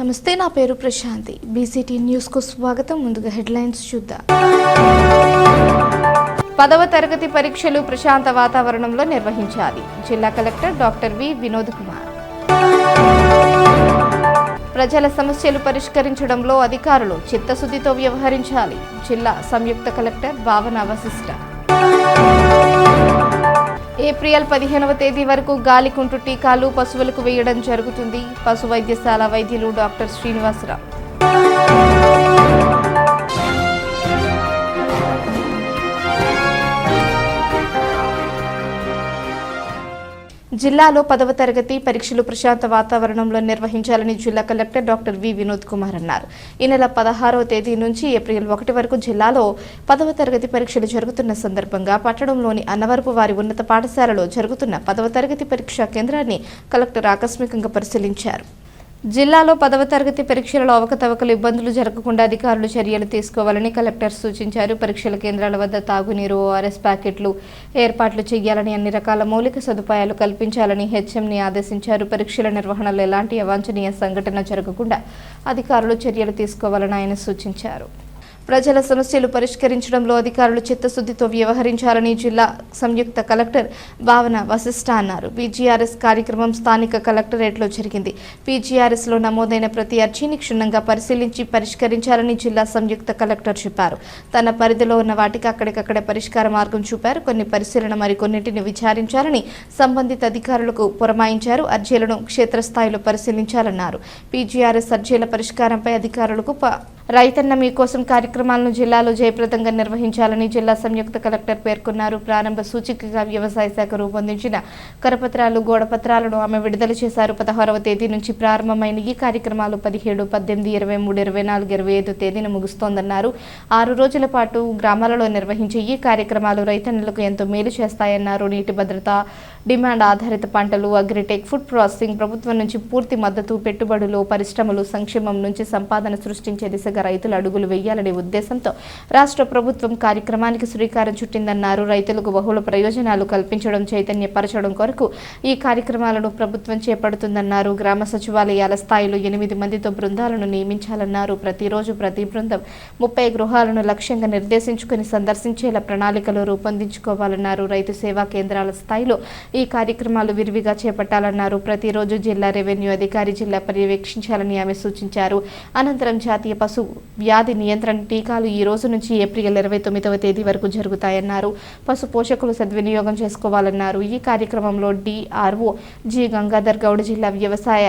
నమస్తే, నా పేరు ప్రశాంతి. బీసీటీ న్యూస్ కు స్వాగతం. ముందుగా హెడ్లైన్స్ చూద్దాం. 10వ తరగతి పరీక్షలు ప్రశాంత వాతావరణంలో నిర్వహించాలి. జిల్లా collector doctor V Vinod Kumar. ప్రజల సమస్యలు పరిష్కరించడంలో అధికారులు చిత్తశుద్ధితో వ్యవహరించాలి. జిల్లా సంయుక్త కలెక్టర్ భావన వశిష్ఠ. ఏప్రిల్ 15వ తేదీ వరకు గాలికుంటు టీకాలు పశువులకు వేయడం జరుగుతుంది. పశు వైద్యశాల వైద్యులు డాక్టర్ శ్రీనివాసరావు. జిల్లాలో 10వ తరగతి పరీక్షలు ప్రశాంత వాతావరణంలో నిర్వహించాలని జిల్లా collector doctor V Vinod Kumar అన్నారు. ఈ నెల 16వ తేదీ నుంచి ఏప్రిల్ 1 వరకు జిల్లాలో 10వ తరగతి పరీక్షలు జరుగుతున్న సందర్భంగా పట్టణంలోని అన్నవరపు వారి ఉన్నత పాఠశాలలో జరుగుతున్న 10వ తరగతి పరీక్షా కేంద్రాన్ని కలెక్టర్ ఆకస్మికంగా పరిశీలించారు. జిల్లాలో 10వ తరగతి పరీక్షలలో అవకతవకలు ఇబ్బందులు జరగకుండా అధికారులు చర్యలు తీసుకోవాలని కలెక్టర్ సూచించారు. పరీక్షల కేంద్రాల వద్ద తాగునీరు, ఓఆర్ఎస్ ప్యాకెట్లు ఏర్పాట్లు చేయాలని, అన్ని రకాల మౌలిక సదుపాయాలు కల్పించాలని హెచ్ఎంని ఆదేశించారు. పరీక్షల నిర్వహణలో ఎలాంటి అవాంఛనీయ సంఘటన జరగకుండా అధికారులు చర్యలు తీసుకోవాలని ఆయన సూచించారు. ప్రజల సమస్యలు పరిష్కరించడంలో అధికారులు చిత్తశుద్ధితో వ్యవహరించాలని జిల్లా సంయుక్త కలెక్టర్ భావన వశిష్ఠ అన్నారు. పీజీఆర్ఎస్ కార్యక్రమం స్థానిక కలెక్టరేట్లో జరిగింది. పీజీఆర్ఎస్లో నమోదైన ప్రతి అర్జీని క్షుణ్ణంగా పరిశీలించి పరిష్కరించాలని జిల్లా సంయుక్త కలెక్టర్ చెప్పారు. తన పరిధిలో ఉన్న వాటికి అక్కడికక్కడే పరిష్కార మార్గం చూపారు. కొన్ని పరిశీలన మరికొన్నింటిని విచారించాలని సంబంధిత అధికారులకు పురమాయించారు. అర్జీలను క్షేత్రస్థాయిలో పరిశీలించాలన్నారు. పీజీఆర్ఎస్ అర్జీల పరిష్కారంపై అధికారులకు రైతన్న మీకోసం కార్యక్రమాలను జిల్లాలో జయప్రదంగా నిర్వహించాలని జిల్లా సంయుక్త కలెక్టర్ పేర్కొన్నారు. ప్రారంభ సూచికగా వ్యవసాయ శాఖ రూపొందించిన కరపత్రాలు, గోడపత్రాలను ఆమె విడుదల చేశారు. 16వ తేదీ నుంచి ప్రారంభమైన ఈ కార్యక్రమాలు 17, 18, 23, 24, 25 తేదీన ముగుస్తోందన్నారు. 6 రోజుల పాటు గ్రామాలలో నిర్వహించే ఈ కార్యక్రమాలు రైతన్నులకు ఎంతో మేలు చేస్తాయన్నారు. నీటి భద్రత, డిమాండ్ ఆధారిత పంటలు, అగ్రిటెక్, ఫుడ్ ప్రాసెసింగ్, ప్రభుత్వం నుంచి పూర్తి మద్దతు, పెట్టుబడులు, పరిశ్రమలు, సంక్షేమం నుంచి సంపాదన సృష్టించే దిశగా రైతులు అడుగులు వేయాలనే ఉద్దేశంతో రాష్ట్ర ప్రభుత్వం కార్యక్రమానికి శ్రీకారం చుట్టిందన్నారు. రైతులకు బహుళ ప్రయోజనాలు కల్పించడం, చైతన్యపరచడం కొరకు ఈ కార్యక్రమాలను ప్రభుత్వం చేపడుతుందన్నారు. గ్రామ సచివాలయాల స్థాయిలో 8 మందితో బృందాలను నియమించాలన్నారు. ప్రతిరోజు ప్రతి బృందం 30 గృహాలను లక్ష్యంగా నిర్దేశించుకుని సందర్శించేలా ప్రణాళికలు రూపొందించుకోవాలన్నారు. రైతు సేవా కేంద్రాల స్థాయిలో ఈ కార్యక్రమాలు విరివిగా చేపట్టాలన్నారు. ప్రతిరోజు జిల్లా రెవెన్యూ అధికారి జిల్లా పర్యవేక్షించాలని ఆమె సూచించారు. అనంతరం జాతీయ పశు వ్యాధి నియంత్రణ టీకాలు ఈ రోజు నుంచి ఏప్రిల్ 29వ తేదీ వరకు జరుగుతాయన్నారు. పశు పోషకులు సద్వినియోగం చేసుకోవాలన్నారు. ఈ కార్యక్రమంలో డిఆర్ఓ జి గంగాధర్ గౌడ్, జిల్లా వ్యవసాయ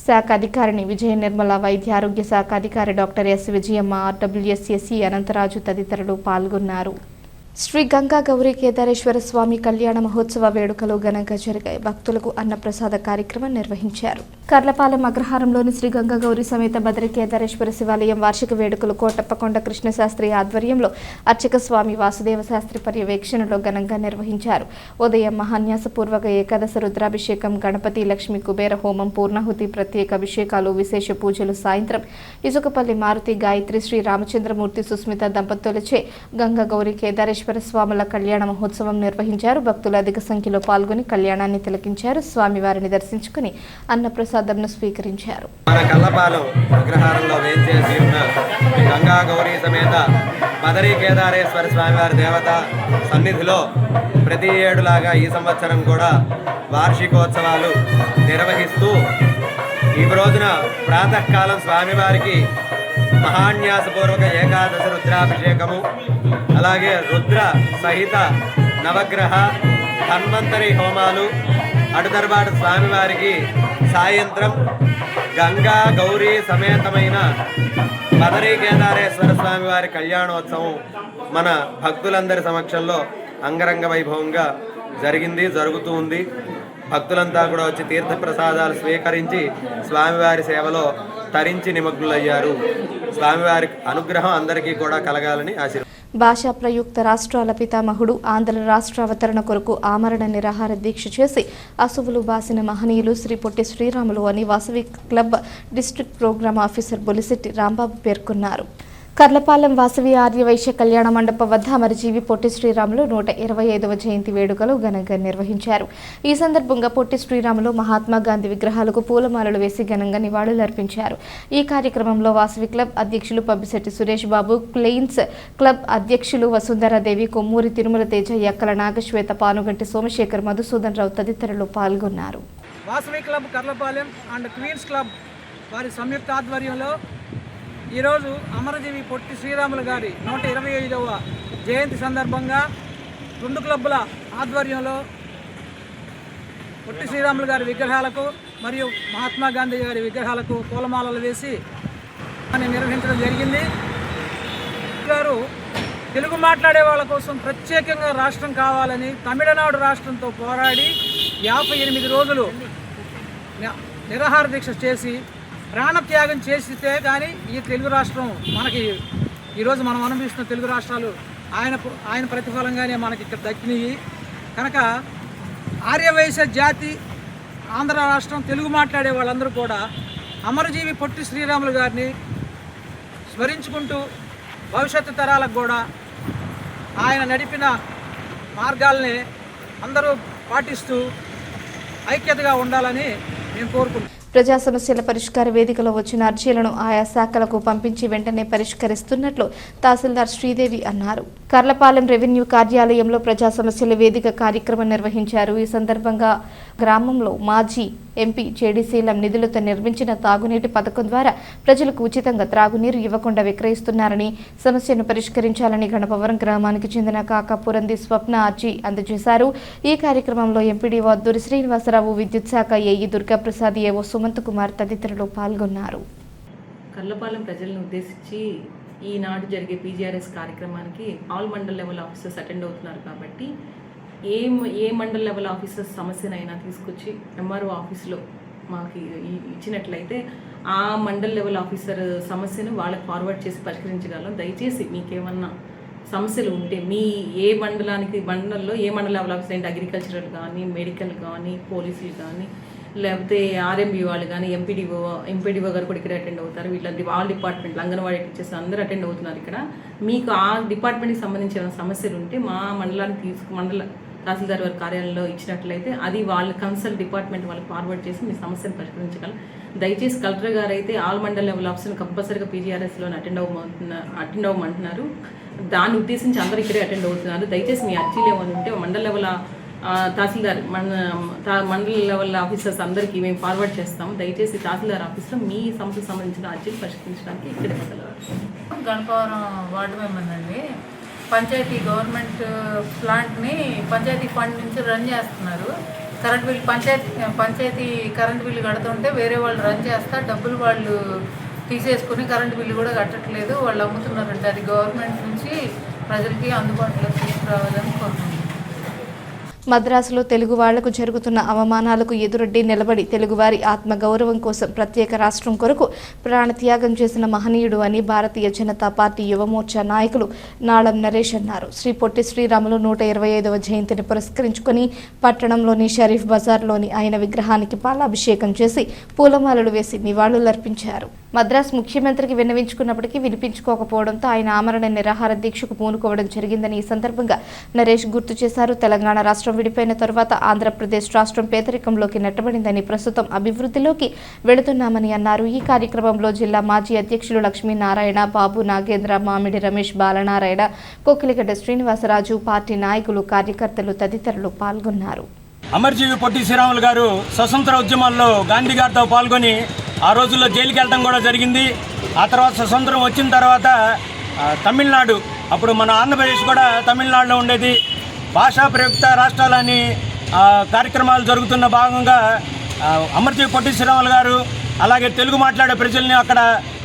శాఖ అధికారిని విజయ నిర్మల, వైద్య ఆరోగ్య శాఖ అధికారి డాక్టర్ ఎస్ విజయమ్మ, ఆర్డబ్ల్యూఎస్ఎస్సి అనంతరాజు తదితరులు పాల్గొన్నారు. శ్రీ గంగా గౌరీ కేదారేశ్వర స్వామి కళ్యాణ మహోత్సవ వేడుకలు ఘనంగా జరిగాయి. భక్తులకు అన్నప్రసాద కార్యక్రమం నిర్వహించారు. కర్లపాలెం అగ్రహారంలోని శ్రీ గంగా గౌరీ సమేత భద్ర కేదారేశ్వర శివాలయం వార్షిక వేడుకలు కోటప్పకొండ కృష్ణశాస్త్రి ఆధ్వర్యంలో అర్చక స్వామి వాసుదేవ శాస్త్రి పర్యవేక్షణలో ఘనంగా నిర్వహించారు. ఉదయం మహాన్యాసపూర్వక ఏకాదశ రుద్రాభిషేకం, గణపతి, లక్ష్మీ, కుబేర హోమం, పూర్ణాహుతి, ప్రత్యేక అభిషేకాలు, విశేష పూజలు. సాయంత్రం ఇసుకపల్లి మారుతి, గాయత్రి, శ్రీ రామచంద్రమూర్తి, సుస్మిత దంపతులచే గంగా గౌరీ కేదారేశ్వర స్వాముల కళ్యాణ మహోత్సవం నిర్వహించారు. భక్తులు అధిక సంఖ్యలో పాల్గొని కళ్యాణాన్ని తిలకించారు. స్వామివారిని దర్శించుకుని అన్నప్రసాదంను స్వీకరించారు. మన కల్లపాలెం అగ్రహారంలో వేంచేసి ఉన్న గంగా గౌరీ సమేత మదరీ కేదారేశ్వర స్వామివారి దేవత సన్నిధిలో ప్రతి ఏడులాగా ఈ సంవత్సరం కూడా వార్షికోత్సవాలు నిర్వహిస్తూ ఈ రోజున ప్రాతకాలం స్వామివారికి మహాన్యాసపూర్వక ఏకాదశ రుద్రాభిషేకము, అలాగే రుద్ర సహిత నవగ్రహ ధన్వంతరి హోమాలు, అడుదర్బాటు స్వామివారికి సాయంత్రం గంగా గౌరీ సమేతమైన మదరీ కేదారేశ్వర స్వామివారి కళ్యాణోత్సవం మన భక్తులందరి సమక్షంలో అంగరంగ వైభవంగా జరుగుతూ ఉంది. భక్తులంతా కూడా వచ్చి తీర్థప్రసాదాలు స్వీకరించి స్వామివారి సేవలో తరించి నిమగ్నులయ్యారు. స్వామివారి అనుగ్రహం అందరికీ కూడా కలగాలని ఆశీర్వాదం. భాషా ప్రయుక్త రాష్ట్రాల పితామహుడు ఆంధ్ర రాష్ట్ర అవతరణ కొరకు ఆమరణ నిరాహార దీక్ష చేసి అసువులు బాసిన మహనీయులు శ్రీ పొట్టి శ్రీరాములు అని Vasavi club district program officer Bolisetti Rambabu పేర్కొన్నారు. కర్లపాలెం వాసవి ఆర్యవైశ్య కళ్యాణ మండపం వద్ద అమరజీవి పొట్టి శ్రీరాములు 125వ జయంతి వేడుకలు ఘనంగా నిర్వహించారు. ఈ సందర్భంగా పొట్టి శ్రీరాములు మహాత్మా గాంధీ విగ్రహాలకు పూలమాలలు వేసి ఘనంగా నివాళులర్పించారు. ఈ కార్యక్రమంలో వాసవి క్లబ్ అధ్యక్షులు పబ్బిశెట్టి సురేష్ బాబు, క్లెయిన్స్ క్లబ్ అధ్యక్షులు వసుంధరాదేవి, కొమ్మూరి తిరుమల తేజ, యక్కల నాగశ్వేత, పానుగంటి సోమశేఖర్, మధుసూదన్ రావు తదితరులు పాల్గొన్నారు. Vasavi club Karlapalem and queens club వారి సంయుక్త ఆధ్వర్యంలో ఈరోజు అమరజీవి పొట్టి శ్రీరాములు గారి 125వ జయంతి సందర్భంగా రెండు క్లబ్బుల ఆధ్వర్యంలో పొట్టి శ్రీరాములు గారి విగ్రహాలకు మరియు మహాత్మా గాంధీ గారి విగ్రహాలకు పూలమాలలు వేసి నిర్వహించడం జరిగింది. గారు తెలుగు మాట్లాడే వాళ్ళ కోసం ప్రత్యేకంగా రాష్ట్రం కావాలని తమిళనాడు రాష్ట్రంతో పోరాడి 58 రోజులు నిరాహార దీక్ష చేసి ప్రాణత్యాగం చేసితే కానీ ఈ తెలుగు రాష్ట్రం మనకి ఈరోజు మనం అనుభవిస్తున్న తెలుగు రాష్ట్రాలు ఆయన ప్రతిఫలంగానే మనకి ఇక్కడ దక్కినాయి. కనుక ఆర్యవైశ్య జాతి ఆంధ్ర రాష్ట్రం తెలుగు మాట్లాడే వాళ్ళందరూ కూడా అమరజీవి పొట్టి శ్రీరాములు గారిని స్మరించుకుంటూ భవిష్యత్తు తరాలకు కూడా ఆయన నడిపిన మార్గాల్ని అందరూ పాటిస్తూ ఐక్యతగా ఉండాలని మేము కోరుకుంటున్నాం. ప్రజా సమస్యల పరిష్కార వేదికలో వచ్చిన అర్జీలను ఆయా శాఖలకు పంపించి వెంటనే పరిష్కరిస్తున్నట్లు తహసీల్దార్ శ్రీదేవి అన్నారు. కర్లపాలెం రెవెన్యూ కార్యాలయంలో ప్రజా సమస్యల వేదిక కార్యక్రమం నిర్వహించారు. ఈ సందర్భంగా గ్రామంలో మాజీ ఎంపీ జేడీసీలం నిధులతో నిర్మించిన తాగునీటి పథకం ద్వారా ప్రజలకు ఉచితంగా త్రాగునీరు ఇవ్వకుండా విక్రయిస్తున్నారని, సమస్యను పరిష్కరించాలని గణపవరం గ్రామానికి చెందిన కాకాపురంది స్వప్న అర్జీ అందజేశారు. ఈ కార్యక్రమంలో ఎంపీడీఓ అద్దూరి శ్రీనివాసరావు, విద్యుత్ శాఖ ఏఈ దుర్గాప్రసాద్, ఏవో సుమంత్ కుమార్ తదితరులు పాల్గొన్నారు. కర్లపాలెం ప్రజలను ఉద్దేశించి ఈనాడు జరిగే పీజీఆర్ఎస్ కార్యక్రమానికి all mandal level officers attend అవుతున్నారు. కాబట్టి ఏ మండల్ లెవెల్ ఆఫీసర్స్ సమస్యనైనా తీసుకొచ్చి ఎంఆర్ఓ ఆఫీస్లో మాకు ఇచ్చినట్లయితే ఆ మండల్ లెవెల్ ఆఫీసర్ సమస్యను వాళ్ళకి ఫార్వర్డ్ చేసి పరిష్కరించగలం. దయచేసి మీకేమన్నా సమస్యలు ఉంటే మీ ఏ మండలంలో ఏ మండల లెవెల్ ఆఫీసర్ అంటే అగ్రికల్చరల్ కానీ, మెడికల్ కానీ, పోలీసులు కానీ, లేకపోతే ఆర్ఎంబీ వాళ్ళు కానీ, ఎంపీడీఓ గారు కూడా ఇక్కడ అటెండ్ అవుతారు. వీళ్ళంటి ఆల్ డిపార్ట్మెంట్లు, అంగన్వాడీ టీచర్స్ అందరూ అటెండ్ అవుతున్నారు. ఇక్కడ మీకు ఆ డిపార్ట్మెంట్కి సంబంధించిన సమస్యలు ఉంటే మా మండలానికి మండల తహసీల్దార్ వారి కార్యాలయంలో ఇచ్చినట్లయితే అది వాళ్ళ కన్సల్ట్ డిపార్ట్మెంట్ వాళ్ళకి ఫార్వర్డ్ చేసి మీ సమస్యను పరిష్కరించగలం. దయచేసి కలెక్టర్ గారు అయితే ఆల్ మండల్ లెవెల్ ఆఫీసర్ని కంపల్సరీగా పీజీఆర్ఎస్లో అటెండ్ అవ్వమంటున్నారు. దాన్ని ఉద్దేశించి అందరూ ఇక్కడే అటెండ్ అవుతున్నారు. దయచేసి మీ అర్జీలు ఏమైనా ఉంటే మండల్ లెవెల్ తహసీల్దార్ మండల లెవెల్ ఆఫీసర్స్ అందరికీ మేము ఫార్వర్డ్ చేస్తాము. దయచేసి తహసీల్దార్ ఆఫీస్లో మీ సమస్యకు సంబంధించిన అర్జీలు పరిష్కరించడానికి ఇక్కడ గణపవరం వార్డు మెంబర్ అండి. పంచాయతీ గవర్నమెంట్ ప్లాంట్ని పంచాయతీ ఫండ్ నుంచి రన్ చేస్తున్నారు. Current bill panchayat current bill కడుతుంటే వేరే వాళ్ళు రన్ చేస్తా డబ్బులు వాళ్ళు తీసేసుకుని కరెంట్ బిల్లు కూడా కట్టట్లేదు, వాళ్ళు అమ్ముతున్నారంటే అది గవర్నమెంట్ నుంచి ప్రజలకి అందుబాటులోకి తీసుకురావాలని కోరుకుంటున్నాను. మద్రాసులో తెలుగు వాళ్లకు జరుగుతున్న అవమానాలకు ఎదురొడ్డి నిలబడి తెలుగువారి ఆత్మ గౌరవం కోసం ప్రత్యేక రాష్ట్రం కొరకు ప్రాణత్యాగం చేసిన మహనీయుడు అని భారతీయ జనతా పార్టీ యువమోర్చా నాయకులు నాళం నరేష్ అన్నారు. శ్రీ పొట్టి శ్రీరాములు 125వ జయంతిని పురస్కరించుకుని పట్టణంలోని షరీఫ్ బజార్లోని ఆయన విగ్రహానికి పాలాభిషేకం చేసి పూలమాలలు వేసి నివాళులర్పించారు. మద్రాసు ముఖ్యమంత్రికి విన్నవించుకున్నప్పటికీ వినిపించుకోకపోవడంతో ఆయన ఆమరణ నిరాహార దీక్షకు పూనుకోవడం జరిగిందని ఈ సందర్భంగా నరేష్ గుర్తు చేశారు. తెలంగాణ రాష్ట్రం విడిపోయిన తరువాత ఆంధ్రప్రదేశ్ రాష్ట్రం పేదరికంలోకి నెట్టబడిందని, ప్రస్తుతం అభివృద్ధిలోకి వెళుతున్నామని అన్నారు. ఈ కార్యక్రమంలో జిల్లా మాజీ అధ్యక్షులు లక్ష్మీనారాయణ, బాబు నాగేంద్ర, మామిడి రమేష్, బాలనారాయణ, కోకిలిగడ్డ శ్రీనివాసరాజు, పార్టీ నాయకులు, కార్యకర్తలు తదితరులు పాల్గొన్నారు. అమరజీవి పొట్టి శ్రీరాములు గారు స్వతంత్ర ఉద్యమాల్లో గాంధీ గారితో పాల్గొని ఆ రోజుల్లో జైలుకి వెళ్ళడం కూడా జరిగింది. ఆ తర్వాత స్వతంత్రం వచ్చిన తర్వాత తమిళనాడు, అప్పుడు మన ఆంధ్రప్రదేశ్ కూడా తమిళనాడులో ఉండేది, భాషా ప్రయుక్త రాష్ట్రాలని కార్యక్రమాలు జరుగుతున్న భాగంగా అమరజీవి పొట్టి శ్రీరాములు గారు అలాగే తెలుగు మాట్లాడే ప్రజల్ని అక్కడ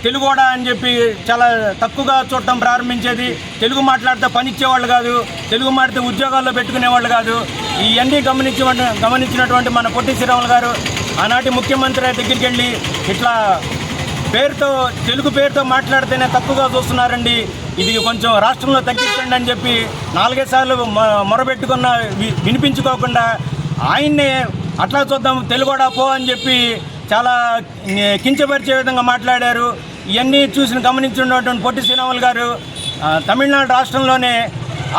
తెలుగోడా అని చెప్పి చాలా తక్కువగా చూడటం ప్రారంభించేది. తెలుగు మాట్లాడితే పనిచ్చేవాళ్ళు కాదు, తెలుగు మాట్లాడితే ఉద్యోగాల్లో పెట్టుకునేవాళ్ళు కాదు. ఇవన్నీ గమనించినటువంటి మన పొట్టి శ్రీరాములు గారు ఆనాటి ముఖ్యమంత్రి దగ్గరికి వెళ్ళి ఇట్లా తెలుగు పేరుతో మాట్లాడితేనే తక్కువగా చూస్తున్నారండి, ఇది కొంచెం రాష్ట్రంలో తగ్గించండి అని చెప్పి 4 సార్లు మొరబెట్టుకున్న వినిపించుకోకుండా ఆయన్నే అట్లా చూద్దాం తెలుగోడా పో అని చెప్పి చాలా కించపరిచే విధంగా మాట్లాడారు. ఇవన్నీ గమనించున్నటువంటి పొట్టి శ్రీరాములు గారు తమిళనాడు రాష్ట్రంలోనే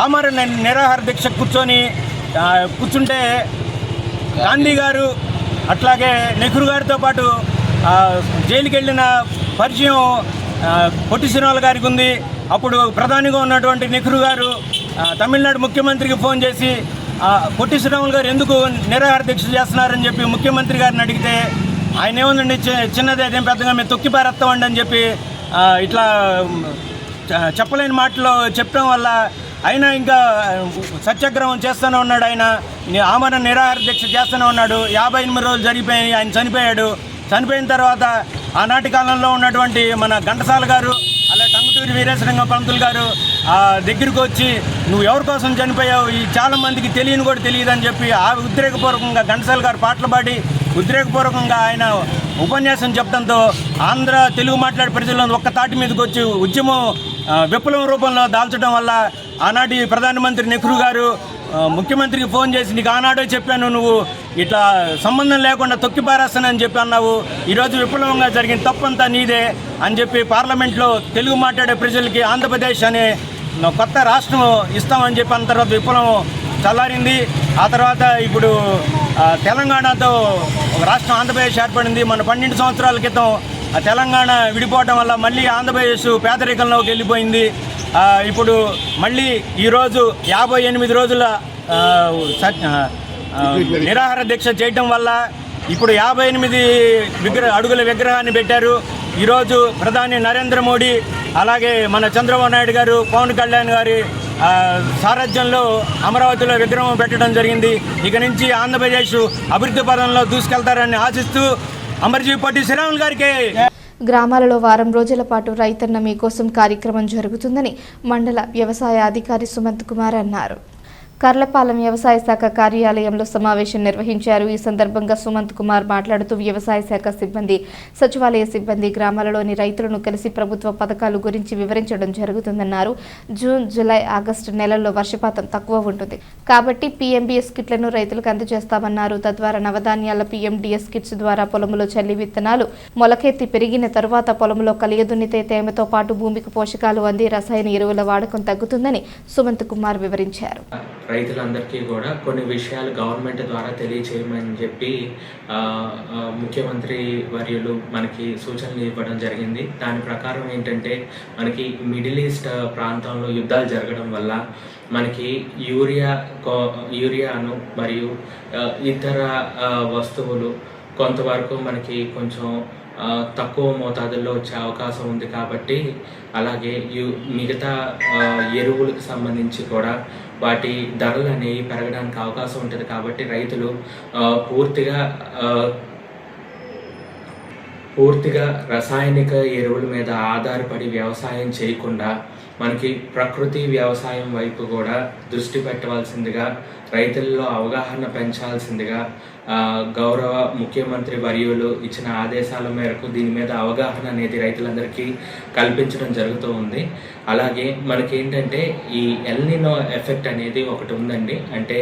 ఆమరణ నిరాహార దీక్ష కూర్చుంటే గాంధీ గారు అట్లాగే నెహ్రూ గారితో పాటు జైలుకి వెళ్ళిన పరిచయం పొట్టి శ్రీరాములు గారికి ఉంది. అప్పుడు ప్రధానిగా ఉన్నటువంటి నెహ్రూ గారు తమిళనాడు ముఖ్యమంత్రికి ఫోన్ చేసి పొట్టి శ్రీరాములు గారు ఎందుకు నిరాహార దీక్ష చేస్తున్నారని చెప్పి ముఖ్యమంత్రి గారిని అడిగితే ఆయన ఏముందండి చిన్నది అదేం పెద్దగా మేము తొక్కి పారేస్తామండి అని చెప్పి ఇట్లా చెప్పలేని మాటలో చెప్పడం వల్ల ఆయన ఇంకా సత్యాగ్రహం చేస్తూనే ఉన్నాడు. ఆయన ఆమరణ నిరాహార దీక్ష చేస్తూనే ఉన్నాడు. 58 రోజులు జరిగిపోయి ఆయన చనిపోయాడు. చనిపోయిన తర్వాత ఆనాటి కాలంలో ఉన్నటువంటి మన ఘంటసాల గారు అలాగే టంగుటూరి వీరేశలింగం పంతులు గారు దగ్గరికి వచ్చి నువ్వు ఎవరి కోసం చనిపోయావు, ఈ చాలామందికి తెలియని కూడా తెలియదని చెప్పి ఉద్రేకపూర్వకంగా ఘంటసాల గారు పాటలు పాడి ఉద్రేకపూర్వకంగా ఆయన ఉపన్యాసం చెప్పడంతో ఆంధ్ర తెలుగు మాట్లాడే ప్రజలను ఒక్క తాటి మీదకి వచ్చి ఉద్యమం విప్లవం రూపంలో దాల్చడం వల్ల ఆనాటి ప్రధానమంత్రి నెహ్రూ గారు ముఖ్యమంత్రికి ఫోన్ చేసి నీకు ఆనాడే చెప్పాను, నువ్వు ఇట్లా సంబంధం లేకుండా తొక్కి పారేస్తానని చెప్పి అన్నావు, ఈరోజు విప్లవంగా జరిగిన తప్పంతా నీదే అని చెప్పి పార్లమెంట్లో తెలుగు మాట్లాడే ప్రజలకి ఆంధ్రప్రదేశ్ అనే కొత్త రాష్ట్రం ఇస్తామని చెప్పి అన్న తర్వాత విప్లవం చల్లారింది. ఆ తర్వాత ఇప్పుడు తెలంగాణతో ఒక రాష్ట్రం ఆంధ్రప్రదేశ్ ఏర్పడింది. మన 12 సంవత్సరాల క్రితం తెలంగాణ విడిపోవటం వల్ల మళ్ళీ ఆంధ్రప్రదేశ్ పేదరికంలోకి వెళ్ళిపోయింది. ఇప్పుడు మళ్ళీ ఈరోజు 58 రోజుల నిరాహార దీక్ష చేయటం వల్ల ఇప్పుడు 58 అడుగుల విగ్రహాన్ని పెట్టారు. ఈరోజు ప్రధాని నరేంద్ర మోడీ అలాగే మన చంద్రబాబు నాయుడు గారు పవన్ కళ్యాణ్ గారి సారథ్యంలో అమరావతిలో విగ్రహం పెట్టడం జరిగింది. ఇక నుంచి ఆంధ్రప్రదేశ్ అభివృద్ధి పదంలో దూసుకెళ్తారని ఆశిస్తూ అమరజీవి పొట్టి శ్రీరాములు గారికి. గ్రామాలలో వారం రోజుల పాటు రైతన్న మీకోసం కార్యక్రమం జరుగుతుందని మండల వ్యవసాయ అధికారి సుమంత్ కుమార్ అన్నారు. కర్లపాలెం వ్యవసాయ శాఖ కార్యాలయంలో సమావేశం నిర్వహించారు. ఈ సందర్భంగా సుమంత్ కుమార్ మాట్లాడుతూ వ్యవసాయ శాఖ సిబ్బంది, సచివాలయ సిబ్బంది గ్రామాలలోని రైతులను కలిసి ప్రభుత్వ పథకాల గురించి వివరించడం జరుగుతుందన్నారు. జూన్, జూలై, ఆగస్టు నెలల్లో వర్షపాతం తక్కువ ఉంటుంది కాబట్టి PMBS కిట్లను రైతులకు అందజేస్తామన్నారు. తద్వారా నవధాన్యాల PMDS కిట్స్ ద్వారా పొలంలో చల్లి విత్తనాలు మొలకెత్తి పెరిగిన తరువాత పొలంలో కలియదున్నితే తేమతో పాటు భూమికి పోషకాలు అంది రసాయన ఎరువుల వాడకం తగ్గుతుందని సుమంత్ కుమార్ వివరించారు. రైతులందరికీ కూడా కొన్ని విషయాలు గవర్నమెంట్ ద్వారా తెలియచేయమని చెప్పి ముఖ్యమంత్రి వర్యులు మనకి సూచనలు ఇవ్వడం జరిగింది. దాని ప్రకారం ఏంటంటే మనకి మిడిల్ ఈస్ట్ ప్రాంతంలో యుద్ధాలు జరగడం వల్ల మనకి యూరియాను మరియు ఇతర వస్తువులు కొంతవరకు మనకి కొంచెం తక్కువ మోతాదుల్లో వచ్చే అవకాశం ఉంది కాబట్టి అలాగే మిగతా ఎరువులకు సంబంధించి కూడా వాటి ధరలు అనేవి పెరగడానికి అవకాశం ఉంటుంది కాబట్టి రైతులు పూర్తిగా రసాయనిక ఎరువుల మీద ఆధారపడి వ్యవసాయం చేయకుండా మనకి ప్రకృతి వ్యవసాయం వైపు కూడా దృష్టి పెట్టవలసిందిగా, రైతుల్లో అవగాహన పెంచాల్సిందిగా గౌరవ ముఖ్యమంత్రి వర్యులు ఇచ్చిన ఆదేశాల మేరకు దీని మీద అవగాహన అనేది రైతులందరికీ కల్పించడం జరుగుతూ ఉంది. అలాగే మనకేంటంటే ఈ ఎల్నినో ఎఫెక్ట్ అనేది ఒకటి ఉందండి. అంటే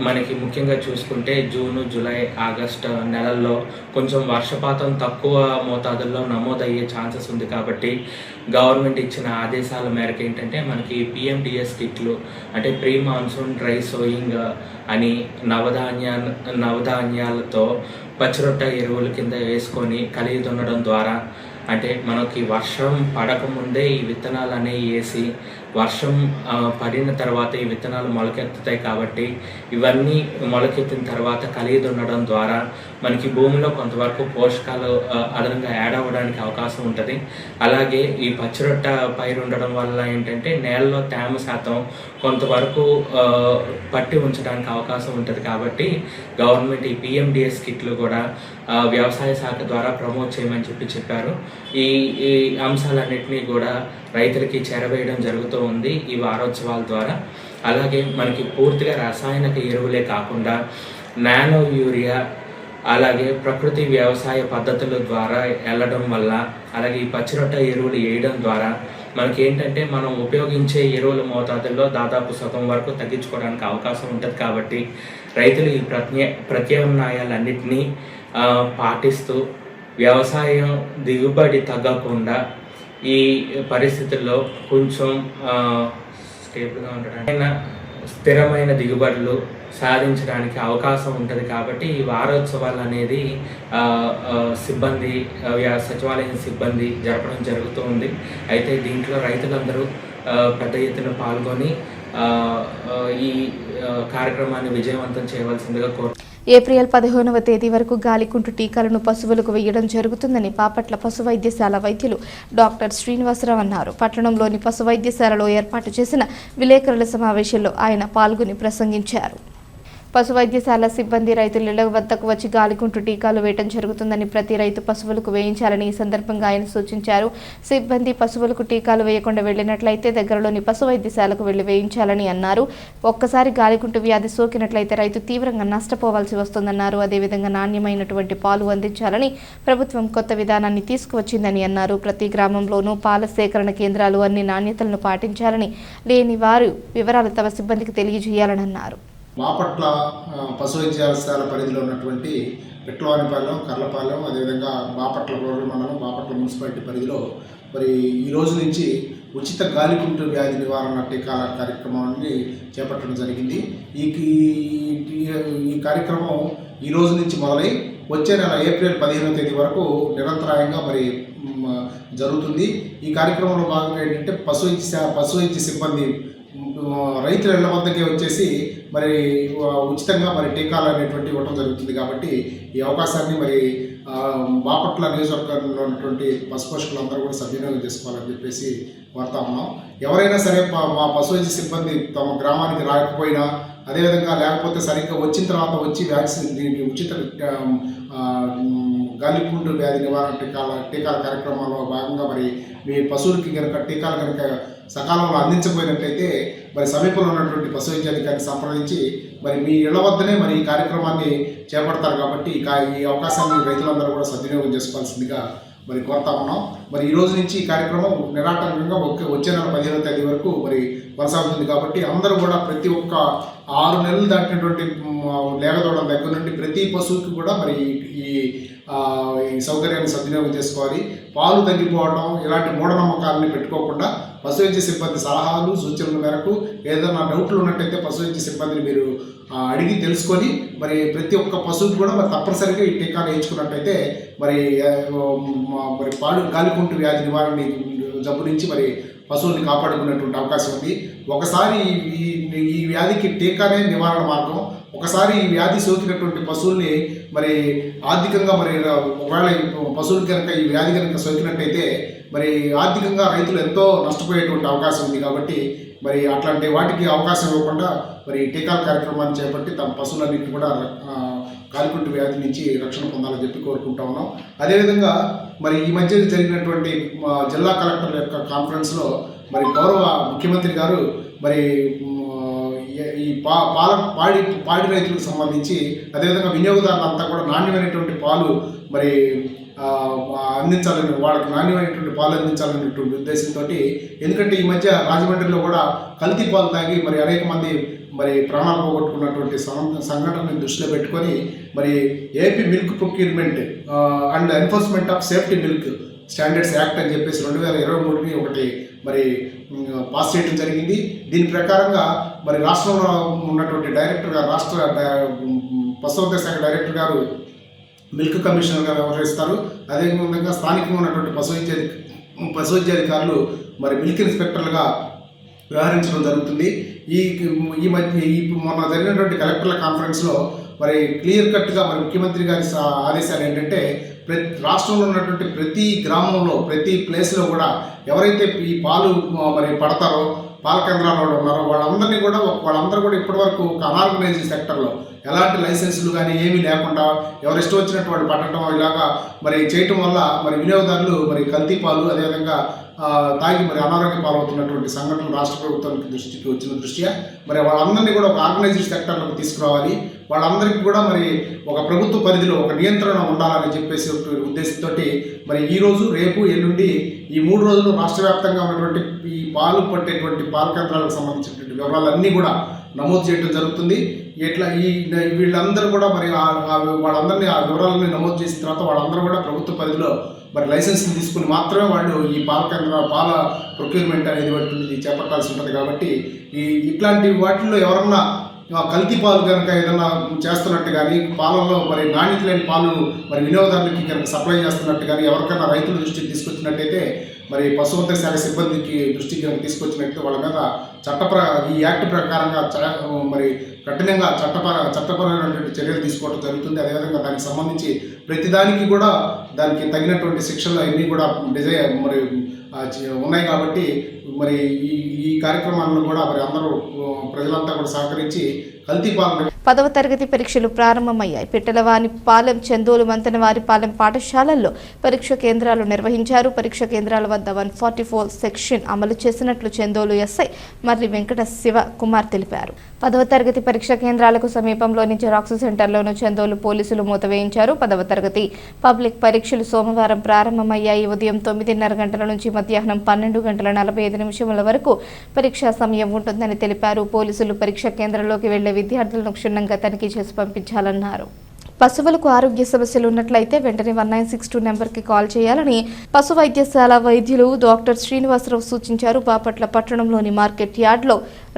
మనకి ముఖ్యంగా చూసుకుంటే జూను, జూలై, ఆగస్టు నెలల్లో కొంచెం వర్షపాతం తక్కువ మోతాదుల్లో నమోదయ్యే ఛాన్సెస్ ఉంది కాబట్టి గవర్నమెంట్ ఇచ్చిన ఆదేశాల మేరకు ఏంటంటే మనకి PMDS కిట్లు అంటే ప్రీ మాన్సూన్ డ్రై సోయింగ్ అని నవధాన్యాలతో పచ్చిరొట్ట ఎరువుల కింద వేసుకొని కలిగి దున్నడం ద్వారా అంటే మనకి వర్షం పడకముందే ఈ విత్తనాలు అనేవి వేసి వర్షం పడిన తర్వాత ఈ విత్తనాలు మొలకెత్తుతాయి కాబట్టి ఇవన్నీ మొలకెత్తిన తర్వాత కలిగి దున్నడం ద్వారా మనకి భూమిలో కొంతవరకు పోషకాలు అదనంగా యాడ్ అవ్వడానికి అవకాశం ఉంటుంది. అలాగే ఈ పచ్చిరొట్ట పైరు ఉండడం వల్ల ఏంటంటే నేలలో తేమ శాతం కొంతవరకు పట్టి ఉంచడానికి అవకాశం ఉంటుంది కాబట్టి గవర్నమెంట్ ఈ PMDS కిట్లు కూడా వ్యవసాయ శాఖ ద్వారా ప్రమోట్ చేయమని చెప్పారు. ఈ అంశాలన్నింటినీ కూడా రైతులకి చేరవేయడం జరుగుతూ ఉంది ఈ వారోత్సవాల ద్వారా. అలాగే మనకి పూర్తిగా రసాయనిక ఎరువులే కాకుండా నానో యూరియా అలాగే ప్రకృతి వ్యవసాయ పద్ధతుల ద్వారా వెళ్ళడం వల్ల అలాగే ఈ పచ్చిరొట్ట ఎరువులు వేయడం ద్వారా మనకి ఏంటంటే మనం ఉపయోగించే ఎరువుల మోతాదుల్లో దాదాపు సగం వరకు తగ్గించుకోవడానికి అవకాశం ఉంటుంది కాబట్టి రైతులు ఈ ప్రత్యామ్నాయాలన్నింటినీ పాటిస్తూ వ్యవసాయం దిగుబడి తగ్గకుండా ఈ పరిస్థితుల్లో కొంచెం స్టేబుల్గా ఉండడానికి స్థిరమైన దిగుబడులు సాధించడానికి అవకాశం ఉంటుంది. కాబట్టి ఈ వారోత్సవాలు అనేది సిబ్బంది సచివాలయం సిబ్బంది జరపడం జరుగుతూ ఉంది. అయితే దీంట్లో రైతులందరూ పెద్ద ఎత్తున పాల్గొని ఈ కార్యక్రమాన్ని విజయవంతం చేయవలసిందిగా కోరుతున్నాను. ఏప్రిల్ 15వ తేదీ వరకు గాలికుంటు టీకాలను పశువులకు వేయడం జరుగుతుందని బాపట్ల పశు వైద్యశాల వైద్యులు డాక్టర్ శ్రీనివాసరావు అన్నారు. పట్టణంలోని పశు వైద్యశాలలో ఏర్పాటు చేసిన విలేకరుల సమావేశంలో ఆయన పాల్గొని ప్రసంగించారు. పశు వైద్యశాల సిబ్బంది రైతుల ఇళ్ల వద్దకు వచ్చి గాలికుంటు టీకాలు వేయడం జరుగుతుందని ప్రతి రైతు పశువులకు వేయించాలని ఈ సందర్భంగా ఆయన సూచించారు. సిబ్బంది పశువులకు టీకాలు వేయకుండా వెళ్లినట్లయితే దగ్గరలోని పశు వైద్యశాలకు వెళ్లి వేయించాలని అన్నారు. ఒక్కసారి గాలికుంటు వ్యాధి సోకినట్లయితే రైతు తీవ్రంగా నష్టపోవాల్సి వస్తుందన్నారు. అదేవిధంగా నాణ్యమైనటువంటి పాలు అందించాలని ప్రభుత్వం కొత్త విధానాన్ని తీసుకువచ్చిందని అన్నారు. ప్రతి గ్రామంలోనూ పాల సేకరణ కేంద్రాలు అన్ని నాణ్యతలను పాటించాలని, లేని వారు వివరాలు తమ సిబ్బందికి తెలియజేయాలని అన్నారు. బాపట్ల పశు వైద్యశాల పరిధిలో ఉన్నటువంటి పెట్లవానిపాలెం, కర్లపాలెం, అదేవిధంగా బాపట్ల రూరల్ మండలం, బాపట్ల మున్సిపాలిటీ పరిధిలో మరి ఈ రోజు నుంచి ఉచిత గాలికుంటు వ్యాధి నివారణ టీకాల కార్యక్రమాన్ని చేపట్టడం జరిగింది. ఈ కార్యక్రమం ఈ రోజు నుంచి మొదలై వచ్చే నెల ఏప్రిల్ 15వ తేదీ వరకు నిరంతరాయంగా మరి జరుగుతుంది. ఈ కార్యక్రమంలో భాగంగా ఏంటంటే పశు వైద్య సిబ్బంది రైతుల ఇళ్ల వద్దకే వచ్చేసి మరి ఉచితంగా మరి టీకాలు అనేటువంటి ఇవ్వడం జరుగుతుంది. కాబట్టి ఈ అవకాశాన్ని మరి బాపట్ల నియోజకవర్గంలో ఉన్నటువంటి పశుపోషకులందరూ కూడా సద్వినియోగం చేసుకోవాలని చెప్పేసి కోరుతా ఉన్నాం. ఎవరైనా సరే మా పశు వైద్య సిబ్బంది తమ గ్రామానికి రాకపోయినా, అదేవిధంగా లేకపోతే సరిగ్గా వచ్చిన తర్వాత వచ్చి వ్యాక్సిన్ దీనికి ఉచిత గాలికుంటు వ్యాధి నివారణ టీకాల కార్యక్రమంలో భాగంగా మరి మీ పశువులకి కనుక టీకాలు కనుక సకాలంలో అందించకపోయినట్లయితే మరి సమీపంలో ఉన్నటువంటి పశు వైద్యాధికారిని సంప్రదించి మరి మీ ఇళ్ల వద్దనే మరి ఈ కార్యక్రమాన్ని చేపడతారు. కాబట్టి ఈ అవకాశాన్ని రైతులందరూ కూడా సద్వినియోగం చేసుకోవాల్సిందిగా మరి కోరుతా ఉన్నాం. మరి ఈ రోజు నుంచి ఈ కార్యక్రమం నిరాటంకంగా వచ్చే నెల 15వ తేదీ వరకు మరి కొనసాగుతుంది. కాబట్టి అందరూ కూడా ప్రతి ఒక్క 6 నెలలు దాటినటువంటి లేగదోడల దగ్గర నుండి ప్రతి పశువుకి కూడా మరి ఈ సౌకర్యాన్ని సద్వినియోగం చేసుకోవాలి. పాలు తగ్గిపోవడం ఇలాంటి మూఢనమ్మకాలని పెట్టుకోకుండా పశు వైద్య సిబ్బంది సలహాలు సూచనల మేరకు ఏదైనా డౌట్లు ఉన్నట్టయితే పశు వైద్య సిబ్బందిని మీరు అడిగి తెలుసుకొని మరి ప్రతి ఒక్క పశువుకి కూడా మరి తప్పనిసరిగా ఈ టీకాలు వేయించుకున్నట్టయితే మరి గాలికుంటు వ్యాధి నివారణ జబ్బు నుంచి మరి పశువుల్ని కాపాడుకునేటువంటి అవకాశం ఉంది. ఒకసారి ఈ వ్యాధికి టీకానే నివారణ మార్గం. ఒకసారి ఈ వ్యాధి సోకినటువంటి పశువుల్ని మరి ఆర్థికంగా మరి ఒకవేళ పశువులు కనుక ఈ వ్యాధి కనుక సోకినట్టయితే మరి ఆర్థికంగా రైతులు ఎంతో నష్టపోయేటువంటి అవకాశం ఉంది. కాబట్టి మరి అట్లాంటి వాటికి అవకాశం ఇవ్వకుండా మరి టీకాల కార్యక్రమాన్ని చేపట్టి తమ పశువులన్నింటినీ కూడా గాలికుంటు వ్యాధి నుంచి రక్షణ పొందాలని చెప్పి కోరుకుంటా ఉన్నాం. అదేవిధంగా మరి ఈ మధ్య జరిగినటువంటి జిల్లా కలెక్టర్ యొక్క కాన్ఫరెన్స్లో మరి గౌరవ ముఖ్యమంత్రి గారు మరి ఈ పాడి రైతులకు సంబంధించి అదేవిధంగా వినియోగదారులంతా కూడా నాణ్యమైనటువంటి పాలు మరి అందించాలని, వాళ్ళకి నాణ్యమైనటువంటి పాలు అందించాలనేటువంటి ఉద్దేశంతో, ఎందుకంటే ఈ మధ్య రాజమండ్రిలో కూడా కల్తీ పాలు తాగి మరి అనేక మంది మరి ప్రాణాలు పోగొట్టుకున్నటువంటి సంఘటనని దృష్టిలో పెట్టుకొని మరి AP milk procurement and enforcement of safety milk standards act అని చెప్పేసి 2023ని ఒకటి మరి పాస్ చేయడం జరిగింది. దీని ప్రకారంగా మరి రాష్ట్రంలో ఉన్నటువంటి డైరెక్టర్ గారు, రాష్ట్ర పశువైద్య శాఖ డైరెక్టర్ గారు మిల్క్ కమిషనర్గా వ్యవహరిస్తారు. అదేవిధంగా స్థానికంగా ఉన్నటువంటి పశు వైద్యాధికారులు మరి మిల్క్ ఇన్స్పెక్టర్లుగా వ్యవహరించడం జరుగుతుంది. ఈ మధ్య మొన్న జరిగినటువంటి కలెక్టర్ల కాన్ఫరెన్స్లో మరి క్లియర్ కట్గా మరి ముఖ్యమంత్రి గారి ఆదేశాలు ఏంటంటే రాష్ట్రంలో ఉన్నటువంటి ప్రతి గ్రామంలో ప్రతి ప్లేస్లో కూడా ఎవరైతే ఈ పాలు మరి పడతారో పాల కేంద్రాల్లో ఉన్నారో వాళ్ళందరూ కూడా ఇప్పటివరకు ఒక అనార్గనైజ్డ్ సెక్టర్లో ఎలాంటి లైసెన్సులు కానీ ఏమీ లేకుండా ఎవరు ఇష్టం వచ్చినట్టు వాళ్ళు పట్టడం ఇలాగా మరి చేయటం వల్ల మరి వినియోగదారులు మరి కల్తీ పాలు అదేవిధంగా తాగి మరి అనారోగ్య పాలవుతున్నటువంటి సంఘటనలు రాష్ట్ర ప్రభుత్వానికి దృష్టికి వచ్చిన దృష్ట్యా మరి వాళ్ళందరినీ కూడా ఒక ఆర్గనైజ్డ్ సెక్టర్లోకి తీసుకురావాలి. వాళ్ళందరికీ కూడా మరి ఒక ప్రభుత్వ పరిధిలో ఒక నియంత్రణ ఉండాలని చెప్పేసి ఉద్దేశంతో మరి ఈరోజు రేపు ఎల్లుండి ఈ 3 రోజులు రాష్ట్ర వ్యాప్తంగా ఉన్నటువంటి ఈ పాలు పట్టేటువంటి పాల కేంద్రాలకు సంబంధించినటువంటి వివరాలన్నీ కూడా నమోదు చేయడం జరుగుతుంది. ఇట్లా వీళ్ళందరూ కూడా మరి వాళ్ళందరినీ ఆ వివరాలని నమోదు చేసిన తర్వాత వాళ్ళందరూ కూడా ప్రభుత్వ పరిధిలో మరి లైసెన్స్ని తీసుకుని మాత్రమే వాళ్ళు ఈ పాల ప్రొక్యూర్మెంట్ అనేది చేపట్టాల్సి ఉంటుంది. కాబట్టి ఇట్లాంటి వాటిల్లో ఎవరన్నా కల్తీ పాలు కనుక ఏదైనా చేస్తున్నట్టు కానీ పాలల్లో మరి నాణ్యత లేని పాలు మరి వినియోగదారులకి కనుక సప్లై చేస్తున్నట్టు కానీ ఎవరికైనా రైతుల దృష్టికి తీసుకొచ్చినట్టయితే మరి పశుసంవర్ధక శాఖ సిబ్బందికి దృష్టికి కనుక తీసుకొచ్చినట్టు వాళ్ళ మీద ఈ యాక్ట్ ప్రకారంగా మరి కఠినంగా చట్టపరమైనటువంటి చర్యలు తీసుకోవడం జరుగుతుంది. అదేవిధంగా దానికి సంబంధించి ప్రతిదానికి కూడా దానికి తగినటువంటి శిక్షలు అన్నీ కూడా మరి ఉన్నాయి. కాబట్టి మరి ఈ కార్యక్రమాలను కూడా మరి అందరూ ప్రజలంతా కూడా సహకరించి కల్తీ పాలన 10వ తరగతి పరీక్షలు ప్రారంభమయ్యాయి. పిట్టలవానిపాలెం, చందోలు, మంతనవారిపాలెం పాఠశాలల్లో పరీక్ష కేంద్రాలు నిర్వహించారు. పరీక్ష కేంద్రాల వద్ద 144 సెక్షన్ అమలు చేసినట్లు చందోలు ఎస్ఐ మర్రి వెంకట శివ కుమార్ తెలిపారు. 10వ తరగతి పరీక్ష కేంద్రాలకు సమీపంలోని జిరాక్స్ సెంటర్లోనూ చందోలు పోలీసులు మూత వేయించారు. 10వ తరగతి పబ్లిక్ పరీక్షలు సోమవారం ప్రారంభమయ్యాయి. ఉదయం 9:30 గంటల నుంచి మధ్యాహ్నం 12:45 వరకు పరీక్షా సమయం ఉంటుందని తెలిపారు. పోలీసులు పరీక్ష కేంద్రంలోకి వెళ్లే విద్యార్థులను క్షుణ్ణంగా తనిఖీ చేసి పంపించాలన్నారు. పశువులకు ఆరోగ్య సమస్యలు ఉన్నట్లయితే వెంటనే 1962 నెంబర్కి కాల్ చేయాలని పశు వైద్యశాల వైద్యులు డాక్టర్ శ్రీనివాసరావు సూచించారు. బాపట్ల పట్టణంలోని మార్కెట్ యార్డ్లో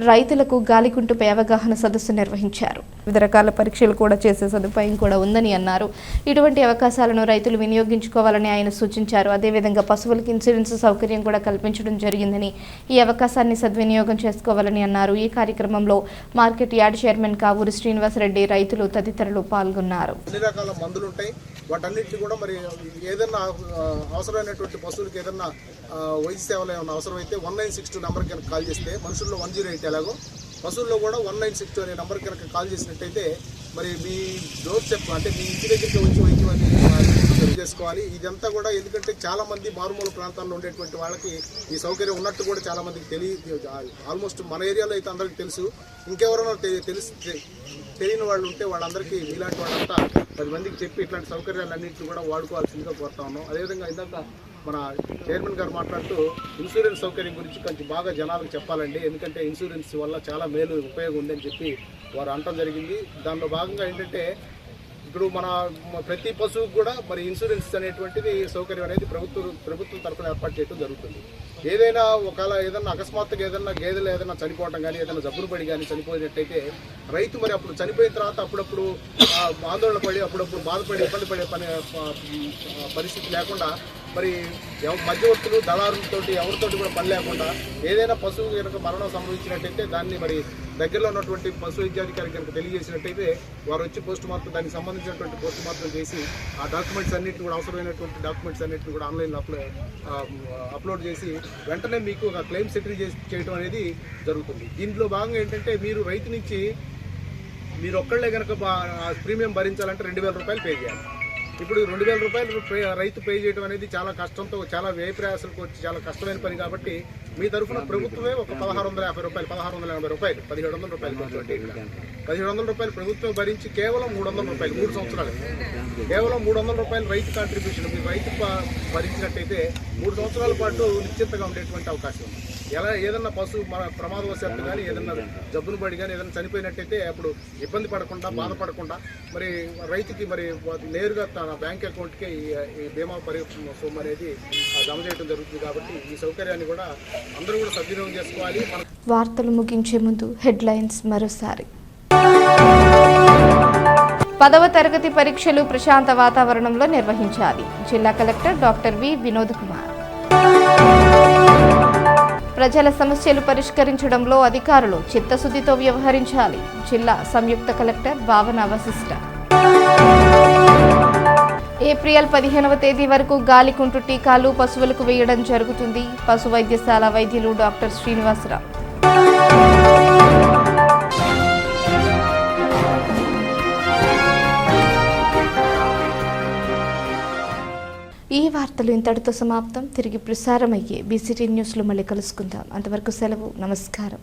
రైతులకు గాలికుంటుపై అవగాహన సదస్సు నిర్వహించారు. వివిధ రకాల పరీక్షలు కూడా చేసే సదుపాయం కూడా ఉందని అన్నారు. ఇటువంటి అవకాశాలను రైతులు వినియోగించుకోవాలని ఆయన సూచించారు. అదేవిధంగా పశువులకు ఇన్సూరెన్స్ సౌకర్యం కూడా కల్పించడం జరిగిందని ఈ అవకాశాన్ని సద్వినియోగం చేసుకోవాలని అన్నారు. ఈ కార్యక్రమంలో market yard chairman Kavuri Srinivasareddy, రైతులు తదితరులు పాల్గొన్నారు. అన్ని రకాల మందులు ఉంటాయి. వాటన్నిటిని కూడా మరి ఏదైనా అవసరమైనటువంటి పశువులకి ఏదైనా వైద్య సేవలు ఏమైనా అవసరమైతే 1962 నెంబర్ కనుక కాల్ చేస్తే, మనుషుల్లో 108 ఎలాగో పశువుల్లో కూడా 1962 అనే నెంబర్ కనుక కాల్ చేసినట్టయితే మరి మీ డోర్ స్టెప్ అంటే మీ ఇంటి దగ్గరికి వచ్చి వైద్యం చేసుకోవాలి. ఇదంతా కూడా ఎందుకంటే చాలామంది మారుమూల ప్రాంతాల్లో ఉండేటువంటి వాళ్ళకి ఈ సౌకర్యం ఉన్నట్టు కూడా చాలామందికి ఆల్మోస్ట్ మన ఏరియాలో అయితే అందరికీ తెలుసు. ఇంకెవరైనా తెలియని వాళ్ళు ఉంటే వాళ్ళందరికీ ఇలాంటి వాళ్ళంతా 10 మందికి చెప్పి ఇట్లాంటి సౌకర్యాలన్నింటినీ కూడా వాడుకోవాల్సిందిగా కోరుతా ఉన్నాం. అదేవిధంగా ఇందాక మన చైర్మన్ గారు మాట్లాడుతూ ఇన్సూరెన్స్ సౌకర్యం గురించి కొంచెం బాగా జనాలకు చెప్పాలండి. ఎందుకంటే ఇన్సూరెన్స్ వల్ల చాలా మేలు ఉపయోగం ఉందని చెప్పి వారు అనటం జరిగింది. దానిలో భాగంగా ఏంటంటే ఇప్పుడు మన ప్రతి పశువుకు కూడా మరి ఇన్సూరెన్స్ అనేటువంటిది సౌకర్యం అనేది ప్రభుత్వం తరఫున ఏర్పాటు చేయడం జరుగుతుంది. ఏదైనా ఒకవేళ ఏదైనా అకస్మాత్తుగా ఏదైనా గేదెలు ఏదైనా చనిపోవడం కానీ ఏదైనా జబ్బులు పడి కానీ చనిపోయినట్టయితే రైతు మరి అప్పుడు చనిపోయిన తర్వాత అప్పుడప్పుడు ఆందోళన పడి అప్పుడప్పుడు బాధపడి ఇబ్బంది పడే పరిస్థితి లేకుండా మరి మధ్యవర్తులు దళారులతోటి ఎవరితోటి కూడా పని లేకుండా ఏదైనా పశువు కనుక మరణం సంభవించినట్టయితే దాన్ని మరి దగ్గరలో ఉన్నటువంటి పశు వైద్యాధికారికి కనుక తెలియజేసినట్టయితే వారు వచ్చి పోస్ట్ మార్టం దానికి సంబంధించినటువంటి పోస్ట్ మార్టం చేసి ఆ డాక్యుమెంట్స్ అన్నింటిని కూడా అవసరమైనటువంటి డాక్యుమెంట్స్ అన్నింటిని కూడా ఆన్లైన్లో అప్లోడ్ చేసి వెంటనే మీకు ఒక క్లెయిమ్ సెటిల్ చేయడం అనేది జరుగుతుంది. దీంట్లో భాగంగా ఏంటంటే మీరు రైతు నుంచి మీరు ఒక్కళ్ళే కనుక ప్రీమియం భరించాలంటే 2000 రూపాయలు పే చేయాలి. ఇప్పుడు 2000 రూపాయలు రైతు పే చేయడం అనేది చాలా కష్టంతో చాలా వ్యయ ప్రయాసాలకు వచ్చి చాలా కష్టమైన పని. కాబట్టి మీ తరఫున ప్రభుత్వమే ఒక 1650 రూపాయలు 1680 రూపాయలు 1700 రూపాయలు 1700 రూపాయలు ప్రభుత్వం భరించి కేవలం 300 రూపాయలు 3 సంవత్సరాలు కేవలం 300 రూపాయలు రైతు కాంట్రిబ్యూషన్ మీరు రైతు భరించినట్టయితే 3 సంవత్సరాల పాటు నిశ్చింతగా ఉండేటువంటి అవకాశం ఉంది. ఏదన్నా పశువు మన ప్రమాదవశాత్తు కానీ ఏదన్నా జబ్బును పడి కానీ ఏదైనా చనిపోయినట్టయితే అప్పుడు ఇబ్బంది పడకుండా బాధపడకుండా మరి రైతుకి మరి నేరుగా తన బ్యాంక్ అకౌంట్కి ఈ బీమా సొమ్ము అనేది జమ చేయడం జరుగుతుంది. కాబట్టి ఈ సౌకర్యాన్ని కూడా అందరూ కూడా సద్వినియోగం చేసుకోవాలి. వార్తలు ముగించే ముందు హెడ్లైన్స్ మరోసారి. 10వ తరగతి పరీక్షలు ప్రశాంత వాతావరణంలో నిర్వహించాలి. జిల్లా collector doctor V Vinod Kumar. ప్రజల సమస్యలు పరిష్కరించడంలో అధికారులు చిత్తశుద్ధితో వ్యవహరించాలి. జిల్లా సంయుక్త కలెక్టర్ భావన వశిష్ఠ. ఏప్రిల్ 15వ తేదీ వరకు గాలికుంటు టీకాలు పశువులకు వేయడం జరుగుతుంది. పశు వైద్యశాల వైద్యులు డాక్టర్ శ్రీనివాసరావు. ఈ వార్తలు ఇంతటితో సమాప్తం. తిరిగి ప్రసారమయ్యే బీసీటీ న్యూస్లో మళ్ళీ కలుసుకుందాం. అంతవరకు సెలవు. నమస్కారం.